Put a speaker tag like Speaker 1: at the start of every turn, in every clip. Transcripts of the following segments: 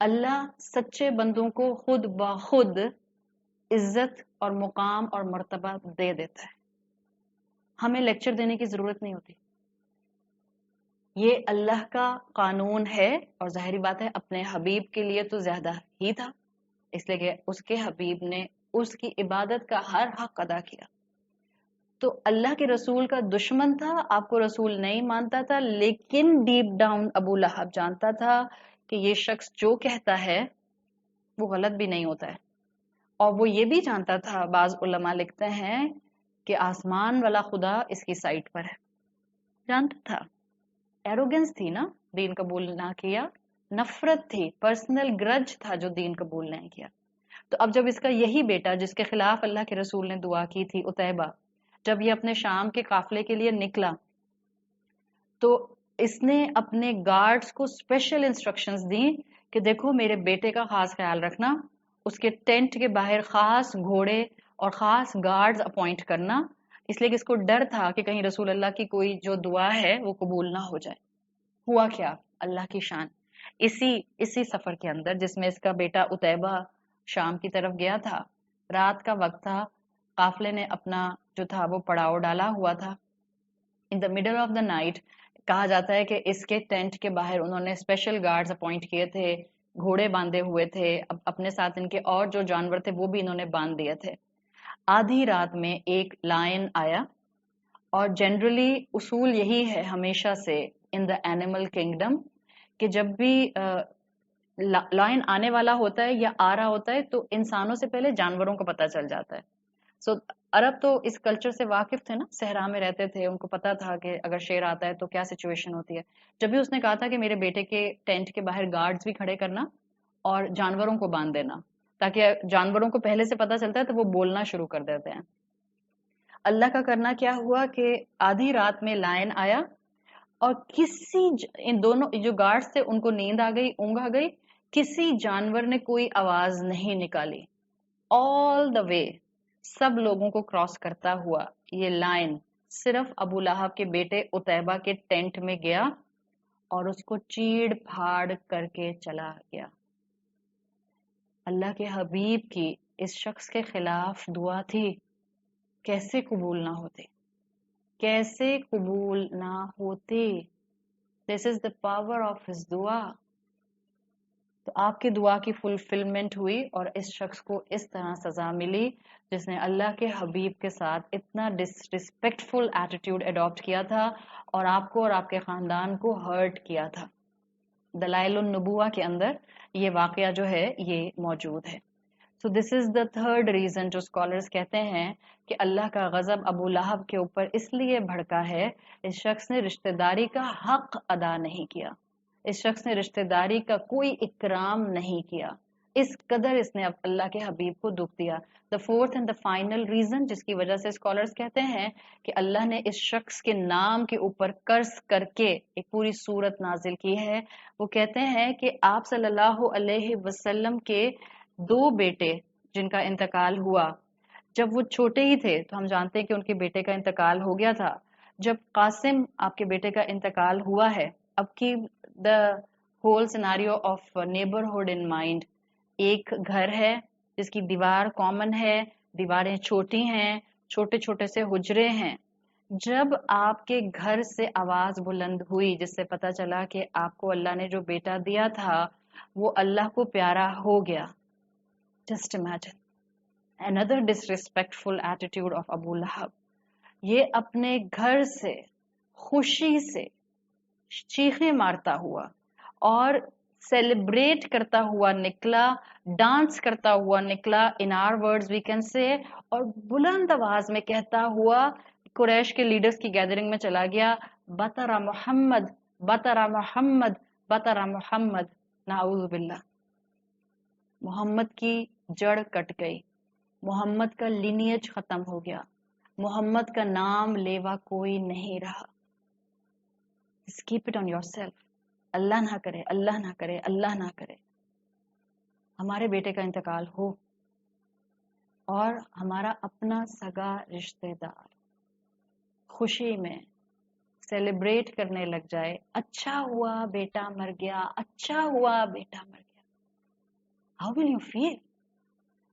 Speaker 1: اللہ سچے بندوں کو خود بخود عزت اور مقام اور مرتبہ دے دیتا ہے. ہمیں لیکچر دینے کی ضرورت نہیں ہوتی. یہ اللہ کا قانون ہے، اور ظاہری بات ہے اپنے حبیب کے لیے تو زیادہ ہی تھا، اس لیے کہ اس کے حبیب نے اس کی عبادت کا ہر حق ادا کیا. تو اللہ کے رسول کا دشمن تھا، آپ کو رسول نہیں مانتا تھا، لیکن ڈیپ ڈاؤن ابو لہب جانتا تھا کہ یہ شخص جو کہتا ہے وہ غلط بھی نہیں ہوتا ہے. اور وہ یہ بھی جانتا تھا، بعض علماء لکھتے ہیں کہ آسمان والا خدا اس کی سائٹ پر ہے. جانتا تھا. ایروگنس تھی نا، دین قبول نہ کیا. نفرت تھی، پرسنل گرج تھا جو دین قبول نہیں کیا. تو اب جب اس کا یہی بیٹا جس کے خلاف اللہ کے رسول نے دعا کی تھی، عتیبہ، جب یہ اپنے شام کے قافلے کے لیے نکلا تو اس نے اپنے گارڈز کو اسپیشل انسٹرکشنز دی کہ دیکھو میرے بیٹے کا خاص خیال رکھنا، اس کے ٹینٹ کے باہر خاص گھوڑے اور خاص گارڈز اپوائنٹ کرنا، اس لیے کہ اس کو ڈر تھا کہ کہیں رسول اللہ کی کوئی جو دعا ہے وہ قبول نہ ہو جائے. ہوا کیا؟ اللہ کی شان. اسی سفر کے اندر جس میں اس کا بیٹا عتیبہ شام کی طرف گیا تھا، رات کا وقت تھا، قافلے نے اپنا جو تھا وہ پڑاؤ ڈالا ہوا تھا. In the middle of the night کہا جاتا ہے کہ اس کے ٹینٹ کے باہر انہوں نے اسپیشل گارڈز اپوائنٹ کیے تھے، گھوڑے باندھے ہوئے تھے، اپنے ساتھ ان کے اور جو جانور تھے وہ بھی انہوں نے باندھ دیے تھے. آدھی رات میں ایک لائن آیا، اور جنرلی اصول یہی ہے ہمیشہ سے ان دا اینیمل کنگڈم کہ جب بھی لائن آنے والا ہوتا ہے یا آ رہا ہوتا ہے تو انسانوں سے پہلے جانوروں کو پتہ چل جاتا ہے. سو عرب تو اس کلچر سے واقف تھے نا، صحرا میں رہتے تھے، ان کو پتا تھا کہ اگر شیر آتا ہے تو کیا سچویشن ہوتی ہے. جب بھی اس نے کہا تھا کہ میرے بیٹے کے ٹینٹ کے باہر گارڈز بھی کھڑے کرنا اور جانوروں کو باندھ دینا، تاکہ جانوروں کو پہلے سے پتا چلتا ہے تو وہ بولنا شروع کر دیتے ہیں. اللہ کا کرنا کیا ہوا کہ آدھی رات میں لائن آیا، اور ان دونوں جو گارڈز تھے ان کو نیند آ گئی، اونگ آ گئی، کسی جانور نے کوئی آواز نہیں نکالی. آل دا وے سب لوگوں کو کراس کرتا ہوا یہ لائن صرف ابو لہب کے بیٹے عتیبہ کے ٹینٹ میں گیا اور اس کو چیڑ پھاڑ کر کے چلا گیا. اللہ کے حبیب کی اس شخص کے خلاف دعا تھی، کیسے قبول نہ ہوتی، کیسے قبول نہ ہوتی. This is the power of his دعا. تو آپ کی دعا کی فلفلمنٹ ہوئی اور اس شخص کو اس طرح سزا ملی جس نے اللہ کے حبیب کے ساتھ اتنا ڈسرسپیکٹفل ایٹیٹیوڈ اڈاپٹ کیا تھا اور آپ کو اور آپ کے خاندان کو ہرٹ کیا تھا. دلائل النبوہ کے اندر یہ واقعہ جو ہے یہ موجود ہے. So this is the third reason جو scholars کہتے ہیں کہ اللہ کا غضب ابو لہب کے اوپر اس لیے بھڑکا ہے، اس شخص نے رشتہ داری کا حق ادا نہیں کیا، اس شخص نے رشتہ داری کا کوئی اکرام نہیں کیا، اس قدر اس نے اللہ کے حبیب کو دکھ دیا. The fourth and the final reason جس کی وجہ سے scholars کہتے ہیں کہ اللہ نے اس شخص کے نام کے اوپر قرض کر کے ایک پوری سورت نازل کی ہے، وہ کہتے ہیں کہ آپ صلی اللہ علیہ وسلم کے دو بیٹے جن کا انتقال ہوا، جب وہ چھوٹے ہی تھے تو ہم جانتے ہیں کہ ان کے بیٹے کا انتقال ہو گیا تھا. جب قاسم آپ کے بیٹے کا انتقال ہوا ہے، اب کی the whole scenario of neighbourhood in mind, ایک گھر ہے جس کی دیوار کامن ہے، دیواریں چھوٹی ہیں، چھوٹے چھوٹے سے حجرے ہیں. جب آپ کے گھر سے آواز بلند ہوئی جس سے پتا چلا کہ آپ کو اللہ نے جو بیٹا دیا تھا وہ اللہ کو پیارا ہو گیا. Just imagine another disrespectful attitude of Abu Lahab. یہ اپنے گھر سے خوشی سے چیخیں مارتا ہوا اور سیلیبریٹ کرتا ہوا نکلا، ڈانس کرتا ہوا نکلا، in our words we can say، اور بلند آواز میں کہتا ہوا قریش کے لیڈرز کی گیدرنگ میں چلا گیا، بطر محمد بطر محمد بطر محمد. نعوذ باللہ. محمد کی جڑ کٹ گئی، محمد کا لینیج ختم ہو گیا، محمد کا نام لیوا کوئی نہیں رہا. Just keep it on yourself. اللہ نہ کرے، اللہ نہ کرے، اللہ نہ کرے ہمارے بیٹے کا انتقال ہو اور ہمارا اپنا سگا رشتہ دار خوشی میں سیلیبریٹ کرنے لگ جائے، اچھا ہوا بیٹا مر گیا، اچھا ہوا بیٹا مر گیا. How will you feel?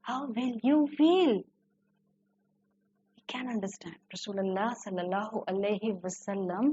Speaker 1: How will you feel? You can understand. Rasulullah sallallahu alaihi wasallam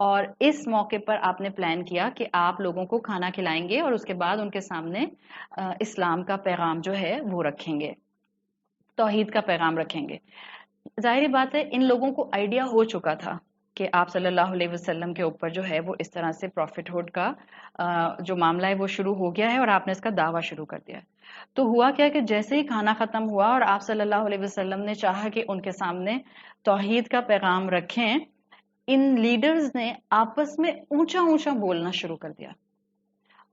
Speaker 1: اور اس موقع پر آپ نے پلان کیا کہ آپ لوگوں کو کھانا کھلائیں گے اور اس کے بعد ان کے سامنے اسلام کا پیغام جو ہے وہ رکھیں گے، توحید کا پیغام رکھیں گے۔ ظاہری بات ہے ان لوگوں کو آئیڈیا ہو چکا تھا کہ آپ صلی اللہ علیہ وسلم کے اوپر جو ہے وہ اس طرح سے پروفٹ ہوڈ کا جو معاملہ ہے وہ شروع ہو گیا ہے اور آپ نے اس کا دعویٰ شروع کر دیا ہے۔ تو ہوا کیا کہ جیسے ہی کھانا ختم ہوا اور آپ صلی اللہ علیہ وسلم نے چاہا کہ ان کے سامنے توحید کا پیغام رکھیں، ان لیڈرز نے آپس میں اونچا اونچا بولنا شروع کر دیا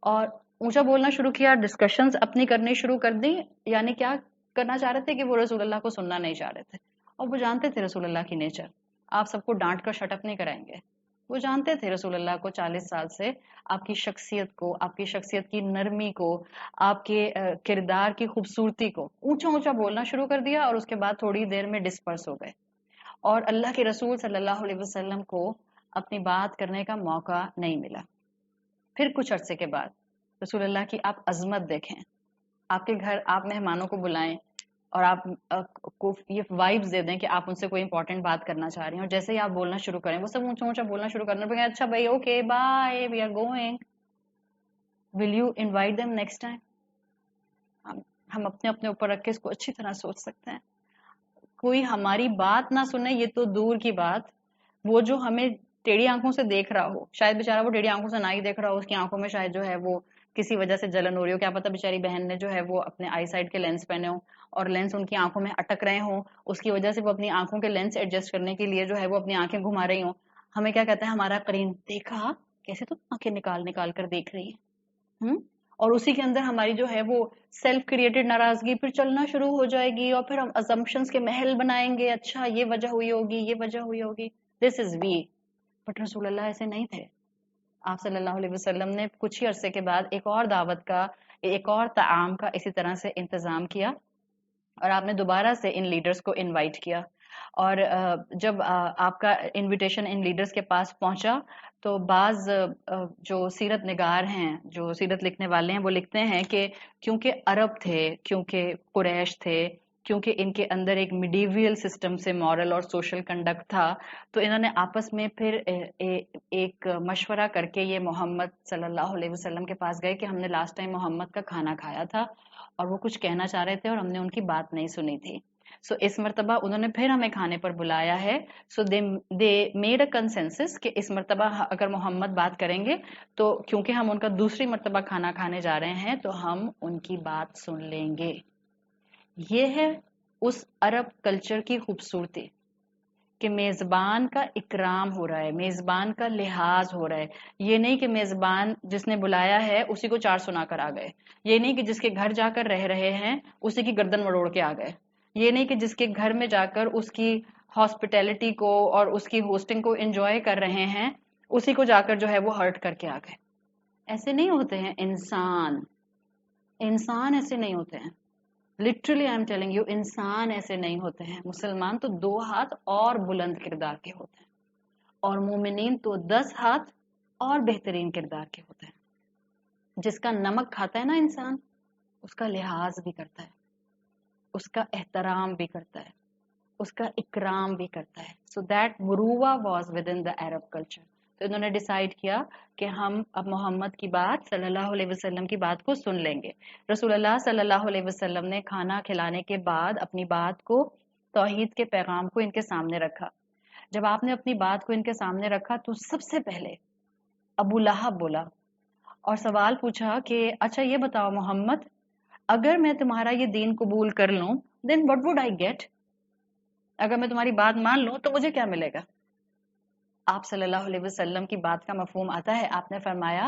Speaker 1: اور اونچا بولنا شروع کیا، ڈسکشنز اپنی کرنی شروع کر دی۔ یعنی کیا کرنا چاہ رہے تھے کہ وہ رسول اللہ کو سننا نہیں چاہ رہے تھے، اور وہ جانتے تھے رسول اللہ کی نیچر، آپ سب کو ڈانٹ کر شٹ اپ نہیں کرائیں گے۔ وہ جانتے تھے رسول اللہ کو 40 سال سے، آپ کی شخصیت کو، آپ کی شخصیت کی نرمی کو، آپ کے کردار کی خوبصورتی کو اونچا اونچا بولنا شروع کر دیا، اور اس کے بعد تھوڑی دیر میں ڈسپرس ہو گئے اور اللہ کے رسول صلی اللہ علیہ وسلم کو اپنی بات کرنے کا موقع نہیں ملا۔ پھر کچھ عرصے کے بعد رسول اللہ کی آپ عظمت دیکھیں، آپ کے گھر آپ مہمانوں کو بلائیں اور آپ کو یہ وائبز دے دیں کہ آپ ان سے کوئی امپورٹنٹ بات کرنا چاہ رہے ہیں، اور جیسے ہی آپ بولنا شروع کریں وہ سب اونچا اونچا بولنا شروع کرنے لگیں، اچھا بھائی okay bye we are going, will you invite them next time? ہم اپنے اپنے اوپر رکھ کے اس کو اچھی طرح سوچ سکتے ہیں۔ کوئی ہماری بات نہ سنے یہ تو دور کی بات، وہ جو ہمیں ٹیڑھی آنکھوں سے دیکھ رہا ہو، شاید بیچارہ وہ ٹیڑھی آنکھوں سے نہ ہی دیکھ رہا ہو، اس کی آنکھوں میں شاید جو ہے وہ کسی وجہ سے جلن ہو رہی ہو، کیا پتہ بیچاری بہن نے جو ہے وہ اپنے آئی سائڈ کے لینس پہنے ہوں اور لینس ان کی آنکھوں میں اٹک رہے ہوں، اس کی وجہ سے وہ اپنی آنکھوں کے لینس ایڈجسٹ کرنے کے لیے جو ہے وہ اپنی آنکھیں گھما رہی ہوں۔ ہمیں کیا کہتا ہے ہمارا قرین، دیکھا کیسے تم آنکھیں نکال نکال کر دیکھ رہی ہے، اور اسی کے اندر ہماری جو ہے وہ سیلف کریٹڈ ناراضگی پھر چلنا شروع ہو جائے گی، اور پھر ہم assumptions کے محل بنائیں گے، اچھا یہ وجہ ہوئی ہوگی، یہ وجہ ہوئی ہوگی، دس از وی۔ بٹ رسول اللہ ایسے نہیں تھے۔ آپ صلی اللہ علیہ وسلم نے کچھ ہی عرصے کے بعد ایک اور دعوت کا، ایک اور طعام کا اسی طرح سے انتظام کیا، اور آپ نے دوبارہ سے ان لیڈرز کو انوائٹ کیا، اور جب آپ کا انویٹیشن ان لیڈرز کے پاس پہنچا تو بعض جو سیرت نگار ہیں، جو سیرت لکھنے والے ہیں، وہ لکھتے ہیں کہ کیونکہ عرب تھے، کیونکہ قریش تھے، کیونکہ ان کے اندر ایک میڈیویل سسٹم سے مورل اور سوشل کنڈکٹ تھا، تو انہوں نے آپس میں پھر ایک مشورہ کر کے یہ محمد صلی اللہ علیہ وسلم کے پاس گئے کہ ہم نے لاسٹ ٹائم محمد کا کھانا کھایا تھا اور وہ کچھ کہنا چاہ رہے تھے اور ہم نے ان کی بات نہیں سنی تھی، سو اس مرتبہ انہوں نے پھر ہمیں کھانے پر بلایا ہے، سو دے میڈ اے کنسنسس کہ اس مرتبہ اگر محمد بات کریں گے تو کیونکہ ہم ان کا دوسری مرتبہ کھانا کھانے جا رہے ہیں تو ہم ان کی بات سن لیں گے۔ یہ ہے اس عرب کلچر کی خوبصورتی کہ میزبان کا اکرام ہو رہا ہے، میزبان کا لحاظ ہو رہا ہے، یہ نہیں کہ میزبان جس نے بلایا ہے اسی کو 4 سنا کر آ گئے، یہ نہیں کہ جس کے گھر جا کر رہ رہے ہیں اسی کی گردن مڑوڑ کے آ گئے، یہ نہیں کہ جس کے گھر میں جا کر اس کی ہاسپٹیلٹی کو اور اس کی ہوسٹنگ کو انجوائے کر رہے ہیں اسی کو جا کر جو ہے وہ ہرٹ کر کے آ گئے۔ ایسے نہیں ہوتے ہیں انسان ایسے نہیں ہوتے ہیں، literally I am telling you, انسان ایسے نہیں ہوتے ہیں۔ مسلمان تو 2 ہاتھ اور بلند کردار کے ہوتے ہیں، اور مومنین تو 10 ہاتھ اور بہترین کردار کے ہوتے ہیں۔ جس کا نمک کھاتا ہے نا انسان، اس کا لحاظ بھی کرتا ہے، اس کا احترام بھی کرتا ہے، اس کا اکرام بھی کرتا ہے۔ So that Marwa was with in the Arab culture. تو انہوں نے ڈیسائیڈ کیا کہ ہم اب محمد کی بات، صلی اللہ علیہ وسلم کی بات کو سن لیں گے۔ رسول اللہ صلی اللہ علیہ وسلم نے کھانا کھلانے کے بعد اپنی بات کو، توحید کے پیغام کو ان کے سامنے رکھا۔ جب آپ نے اپنی بات کو ان کے سامنے رکھا تو سب سے پہلے ابو لہب بولا اور سوال پوچھا کہ اچھا یہ بتاؤ محمد، اگر میں تمہارا یہ دین قبول کر لوں then what would I get؟ اگر میں تمہاری بات مان لوں تو مجھے کیا ملے گا؟ آپ صلی اللہ علیہ وسلم کی بات کا مفہوم آتا ہے، آپ نے فرمایا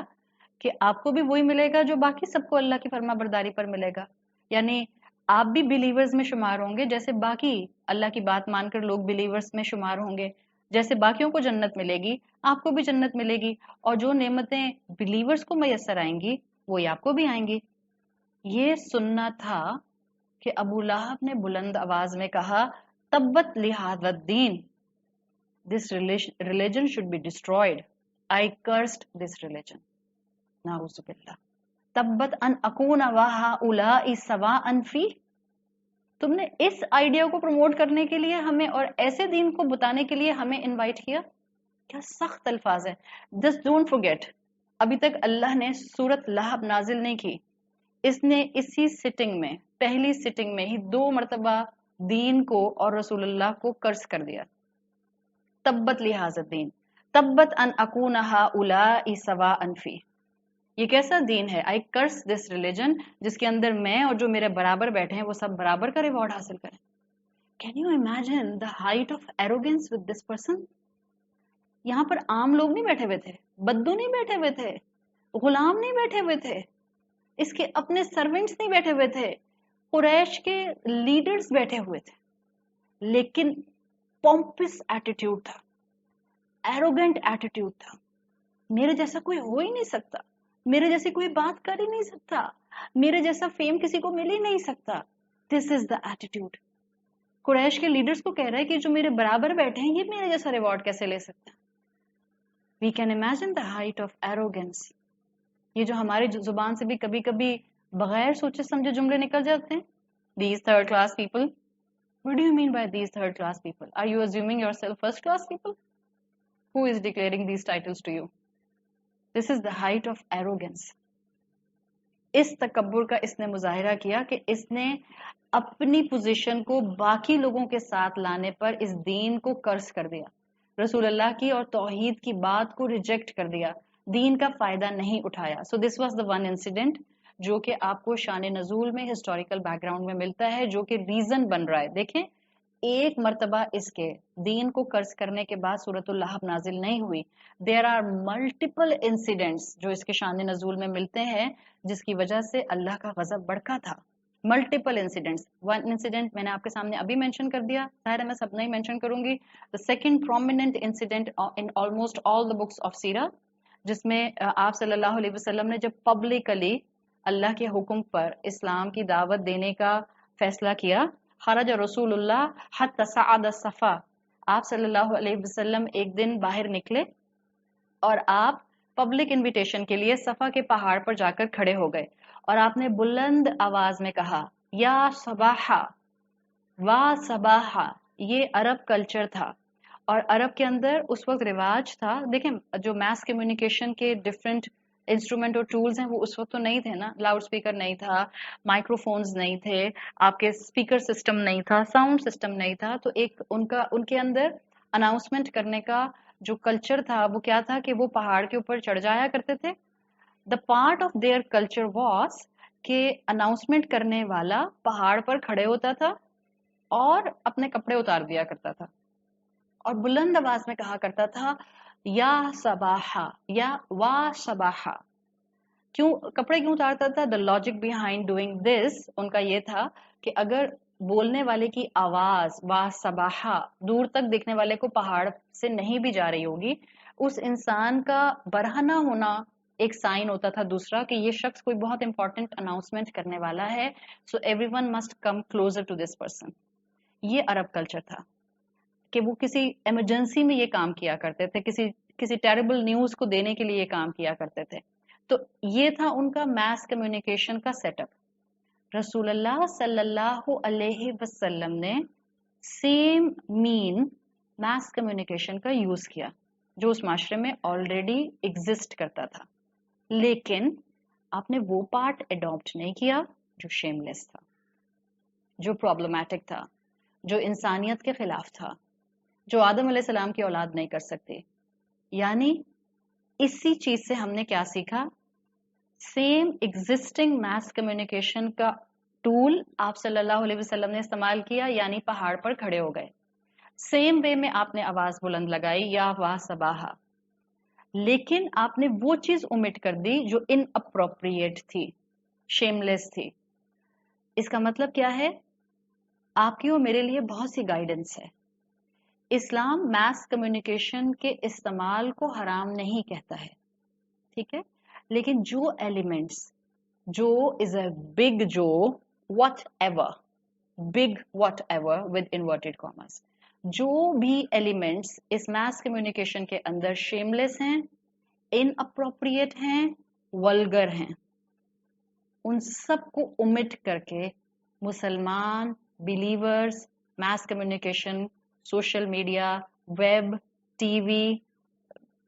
Speaker 1: کہ آپ کو بھی وہی ملے گا جو باقی سب کو اللہ کی فرما برداری پر ملے گا، یعنی آپ بھی بلیورز میں شمار ہوں گے جیسے باقی اللہ کی بات مان کر لوگ بلیورز میں شمار ہوں گے، جیسے باقیوں کو جنت ملے گی آپ کو بھی جنت ملے گی، اور جو نعمتیں بلیورز کو میسر آئیں گی وہی آپ کو بھی آئیں گی۔ یہ سننا تھا کہ ابو لہب نے بلند آواز میں کہا تبت لہذا الدین، this religion should be destroyed. I cursed this religion. نعوذ باللہ۔ تبت ان اکون وہؤلاء سواء فی، تم نے اس آئیڈیا کو پروموٹ کرنے کے لیے ہمیں اور ایسے دین کو بتانے کے لیے ہمیں انوائٹ کیا؟ کیا سخت الفاظ ہے. جسٹ ڈونٹ forget, ابھی تک اللہ نے سورت لہب نازل نہیں کی. اس نے اسی سٹنگ میں، پہلی سٹنگ میں ہی 2 مرتبہ دین کو اور رسول اللہ کو کرس کر دیا. تبت لہذا الدین، تبت ان اکون ہؤلاء سواء فی. یہ کیسا دین ہے؟ آئی کرس دس ریلیجن جس کے اندر میں اور جو میرے برابر بیٹھے ہیں وہ سب برابر کا ریوارڈ حاصل کریں. Can you imagine the height of arrogance with this person? یہاں پر عام لوگ نہیں بیٹھے ہوئے تھے، بدو نہیں بیٹھے ہوئے تھے، غلام نہیں بیٹھے ہوئے تھے، اس کے اپنے سرونٹس نہیں بیٹھے ہوئے تھے، قریش کے لیڈرز بیٹھے ہوئے تھے، لیکن پومپس ایٹیٹیوڈ تھا، ایروگنٹ ایٹیٹیوڈ تھا. میرے جیسا کوئی ہو ہی نہیں سکتا، میرے جیسی کوئی بات کر ہی نہیں سکتا، میرے جیسا فیم کسی کو مل ہی نہیں سکتا. دس از دا ایٹیٹیوڈ. قریش کے لیڈرز کو کہہ رہا ہے کہ جو میرے برابر بیٹھے ہیں یہ میرے جیسا ریوارڈ کیسے لے سکتے ہیں. We can imagine the height of arrogance. یہ جو ہماری زبان سے بھی کبھی کبھی بغیر سوچے سمجھے جملے نکل جاتے ہیں. These third class people. What do you mean by these third class people? Are you assuming yourself first class people? Who is declaring these titles to you? This is the height of arrogance. اس تکبر کا اس نے مظاہرہ کیا کہ اس نے اپنی position کو باقی لوگوں کے ساتھ لانے پر اس دین کو کرس کر دیا، رسول اللہ کی اور توحید کی بات کو ریجیکٹ کر دیا، دین کا فائدہ نہیں اٹھایا. So this was the one incident جو کہ آپ کو شان نزول میں ہسٹوریکل بیک گراؤنڈ میں ملتا ہے، جو کہ ریزن بن رہا ہے. دیکھیں ایک مرتبہ اس کے دین کو قرض کرنے کے بعد سورۃ اللہب نازل نہیں ہوئی. دیر آر ملٹیپل انسیڈنٹس جو اس کے شان نزول میں ملتے ہیں جس کی وجہ سے اللہ کا غضب بڑکا تھا. Multiple incidents. ون انسیڈنٹ میں نے آپ کے سامنے ابھی مینشن کر دیا، ظاہر ہے میں سب نہیں مینشن کروں گی. The second prominent incident in almost all the books of سیرہ، جس میں آپ صلی اللہ علیہ وسلم نے جب پبلکلی اللہ کے حکم پر اسلام کی دعوت دینے کا فیصلہ کیا. خرج رسول اللہ حتی صعد الصفا. آپ صلی اللہ علیہ وسلم ایک دن باہر نکلے اور آپ پبلک انویٹیشن کے لیے صفا کے پہاڑ پر جا کر کھڑے ہو گئے اور آپ نے بلند آواز میں کہا یا صباحا وا صباحا. یہ عرب کلچر تھا اور عرب کے اندر اس وقت رواج تھا. دیکھیں جو میس کمیونیکیشن کے ڈفرینٹ انسٹرومنٹ اور ٹولز ہیں وہ اس وقت تو نہیں تھے نا. لاؤڈ اسپیکر نہیں تھا، مائکرو فونز نہیں تھے، آپ کے اسپیکر سسٹم نہیں تھا، ساؤنڈ سسٹم نہیں تھا. تو ایک ان کے اندر اناؤنسمنٹ کرنے کا جو کلچر تھا وہ کیا تھا کہ وہ پہاڑ کے اوپر چڑھ جایا کرتے تھے. The part of their culture was کہ اناؤنسمنٹ کرنے والا پہاڑ پر کھڑے ہوتا تھا اور اپنے کپڑے اتار دیا کرتا تھا اور بلند آواز میں کہا کرتا تھا یا صباحا یا وا صباحا. کیوں کپڑے کیوں اتارتا تھا؟ The logic behind doing this ان کا یہ تھا کہ اگر بولنے والے کی آواز وا صباحا دور تک دیکھنے والے کو پہاڑ سے نہیں بھی جا رہی ہوگی، اس انسان کا برہنہ ہونا ایک سائن ہوتا تھا دوسرا کہ یہ شخص کوئی بہت امپورٹنٹ اناؤنسمنٹ کرنے والا ہے. So everyone must come closer to this person. یہ عرب کلچر تھا کہ وہ کسی ایمرجنسی میں یہ کام کیا کرتے تھے، کسی ٹیریبل نیوز کو دینے کے لیے یہ کام کیا کرتے تھے. تو یہ تھا ان کا میس کمیونیکیشن کا سیٹ اپ. رسول اللہ صلی اللہ علیہ وسلم نے سیم مین میس کمیونیکیشن کا یوز کیا جو اس معاشرے میں آلریڈی ایگزسٹ کرتا تھا، لیکن آپ نے وہ پارٹ اڈاپٹ نہیں کیا جو شیم لیس تھا، جو پرابلمیٹک تھا، جو انسانیت کے خلاف تھا، جو آدم علیہ السلام کی اولاد نہیں کر سکتی. یعنی اسی چیز سے ہم نے کیا سیکھا؟ سیم ایگزسٹنگ میس کمیونیکیشن کا ٹول آپ صلی اللہ علیہ وسلم نے استعمال کیا، یعنی پہاڑ پر کھڑے ہو گئے. سیم وے میں آپ نے آواز بلند لگائی یا وا صباحا، لیکن آپ نے وہ چیز اومٹ کر دی جو ان اپروپریٹ تھی، شیم لیس تھی. اس کا مطلب کیا ہے؟ آپ کی اور میرے لیے بہت سی گائیڈنس ہے. اسلام میس کمیونیکیشن کے استعمال کو حرام نہیں کہتا ہے، ٹھیک ہے، لیکن جو ایلیمنٹس جو از اے بگ جو what ever with inverted commas, جو بھی ایلیمنٹس اس میس کمیونیکیشن کے اندر شیم لیس ہیں، ان اپروپریٹ ہیں، ولگر ہیں، ان سب کو omit کر کے مسلمان believers mass communication, social media, web, T V,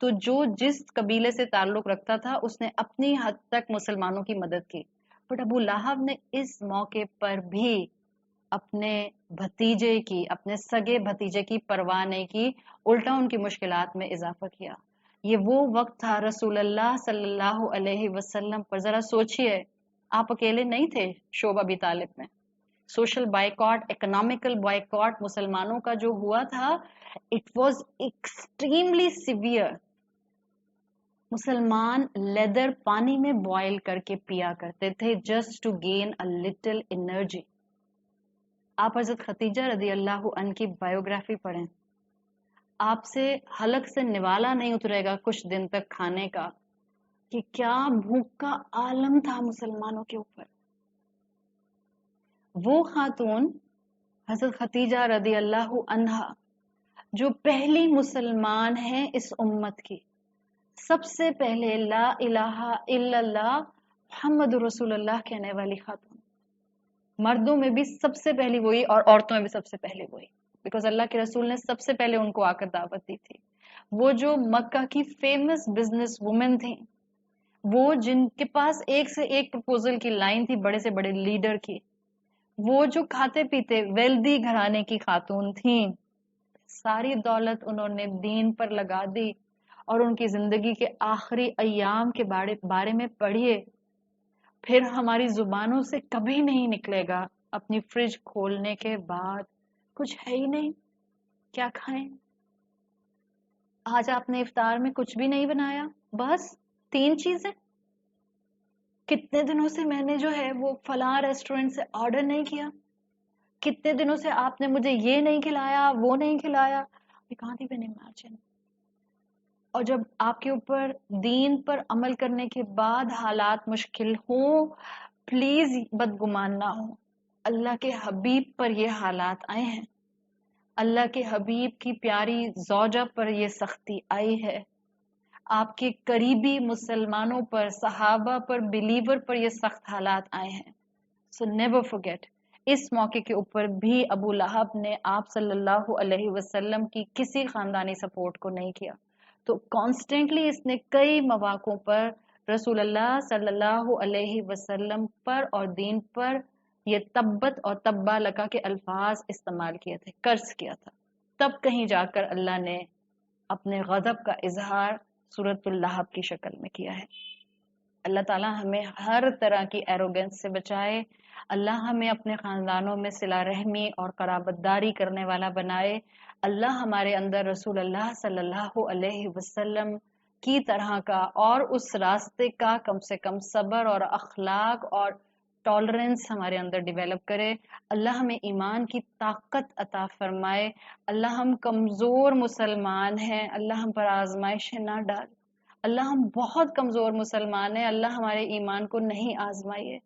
Speaker 1: تو جو جس قبیلے سے تعلق رکھتا تھا اس نے اپنی حد تک مسلمانوں کی مدد کی، بٹ ابو لہب نے اس موقع پر بھی اپنے بھتیجے کی، اپنے سگے بھتیجے کی پرواہ نہیں کی، الٹا ان کی مشکلات میں اضافہ کیا۔ یہ وہ وقت تھا رسول اللہ صلی اللہ علیہ وسلم پر، ذرا سوچئے آپ اکیلے نہیں تھے شعبہ ابی طالب میں۔ سوشل بائیکاٹ، اکنامیکل بائیکاٹ مسلمانوں کا جو ہوا تھا، اٹ واز ایکسٹریملی سیویئر۔ مسلمان لیدر پانی میں بوائل کر کے پیا کرتے تھے just to gain a little energy. آپ حضرت ختیجہ رضی اللہ عنہ کی بائیوگرافی پڑھیں، آپ سے حلق سے نوالا نہیں اترے گا کچھ دن تک کھانے کا، کہ کیا بھوک کا عالم تھا مسلمانوں کے اوپر۔ وہ خاتون حضرت ختیجہ رضی اللہ عنہا جو پہلی مسلمان ہیں اس امت کی، سب سے پہلے لا الہ الا اللہ محمد رسول اللہ کہنے والی خاتون، مردوں میں بھی سب سے پہلی وہی اور عورتوں میں بھی سب سے پہلے وہی، بیکاز اللہ کے رسول نے سب سے پہلے ان کو آ کر دعوت دی تھی۔ وہ جو مکہ کی فیمس بزنس وومن تھیں، وہ جن کے پاس ایک سے ایک پرپوزل کی لائن تھی بڑے سے بڑے لیڈر کی، وہ جو کھاتے پیتے ویلدی گھرانے کی خاتون تھیں، ساری دولت انہوں نے دین پر لگا دی، اور ان کی زندگی کے آخری ایام کے بارے میں پڑھیے، پھر ہماری زبانوں سے کبھی نہیں نکلے گا اپنی فریج کھولنے کے بعد کچھ ہے ہی نہیں، کیا کھائیں؟ آج آپ نے افطار میں کچھ بھی نہیں بنایا، بس 3 چیزیں۔ کتنے دنوں سے میں نے جو ہے وہ فلاں ریسٹورنٹ سے آرڈر نہیں کیا، کتنے دنوں سے آپ نے مجھے یہ نہیں کھلایا، وہ نہیں کھلایا، we can't even imagine۔ اور جب آپ کے اوپر دین پر عمل کرنے کے بعد حالات مشکل ہوں، پلیز بدگمان نہ ہو، اللہ کے حبیب پر یہ حالات آئے ہیں، اللہ کے حبیب کی پیاری زوجہ پر یہ سختی آئی ہے، آپ کے قریبی مسلمانوں پر، صحابہ پر، بلیور پر یہ سخت حالات آئے ہیں۔ سو نیور forget، اس موقع کے اوپر بھی ابو لہب نے آپ صلی اللہ علیہ وسلم کی کسی خاندانی سپورٹ کو نہیں کیا، تو کانسٹنٹلی اس نے کئی مواقعوں پر رسول اللہ صلی اللہ علیہ وسلم پر اور دین پر یہ تبت اور تبا لکا کے الفاظ استعمال کیے تھے، قرض کیا تھا، تب کہیں جا کر اللہ نے اپنے غضب کا اظہار سورۃ اللہب کی شکل میں کیا ہے۔ اللہ تعالیٰ ہمیں ہر طرح کی ایروگنس سے بچائے، اللہ ہمیں اپنے خاندانوں میں صلہ رحمی اور قرابت داری کرنے والا بنائے، اللہ ہمارے اندر رسول اللہ صلی اللہ علیہ وسلم کی طرح کا اور اس راستے کا کم سے کم صبر اور اخلاق اور ٹالرنس ہمارے اندر ڈیولپ کرے، اللہ ہمیں ایمان کی طاقت عطا فرمائے، اللہ ہم کمزور مسلمان ہیں، اللہ ہم پر آزمائشیں نہ ڈال، اللہ ہم بہت کمزور مسلمان ہیں، اللہ ہمارے ایمان کو نہیں آزمائیے،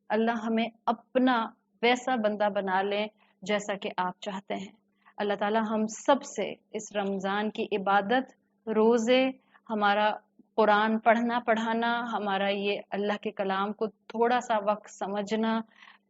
Speaker 1: اللہ ہمیں اپنا ویسا بندہ بنا لیں جیسا کہ آپ چاہتے ہیں۔ اللہ تعالیٰ ہم سب سے اس رمضان کی عبادت، روزے، ہمارا قرآن پڑھنا پڑھانا، ہمارا یہ اللہ کے کلام کو تھوڑا سا وقت سمجھنا،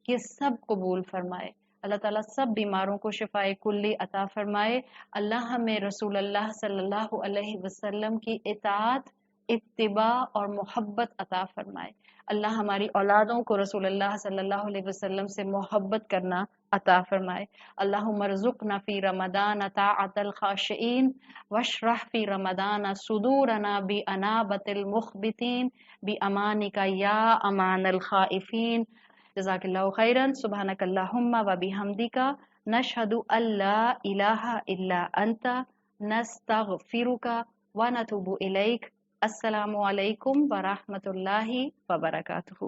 Speaker 1: یہ سب قبول فرمائے۔ اللہ تعالیٰ سب بیماروں کو شفائے کلی عطا فرمائے، اللہ ہمیں رسول اللہ صلی اللہ علیہ وسلم کی اطاعت، اتباع اور محبت عطا فرمائے، اللہ ہماری اولادوں کو رسول اللہ صلی اللہ علیہ وسلم سے محبت کرنا عطا فرمائے۔ اللہم ارزقنا فی رمضان طاعت الخاشعین واشرح فی رمضان صدورنا بانابت المخبتین بامانک یا امان الخائفین۔ جزاک اللہ خیرا، سبحانک اللہم و بحمدک، نشہد ان لا الہ الا انت، نستغفرک ونتوب الیک۔ السلام علیکم ورحمۃ اللہ وبرکاتہ۔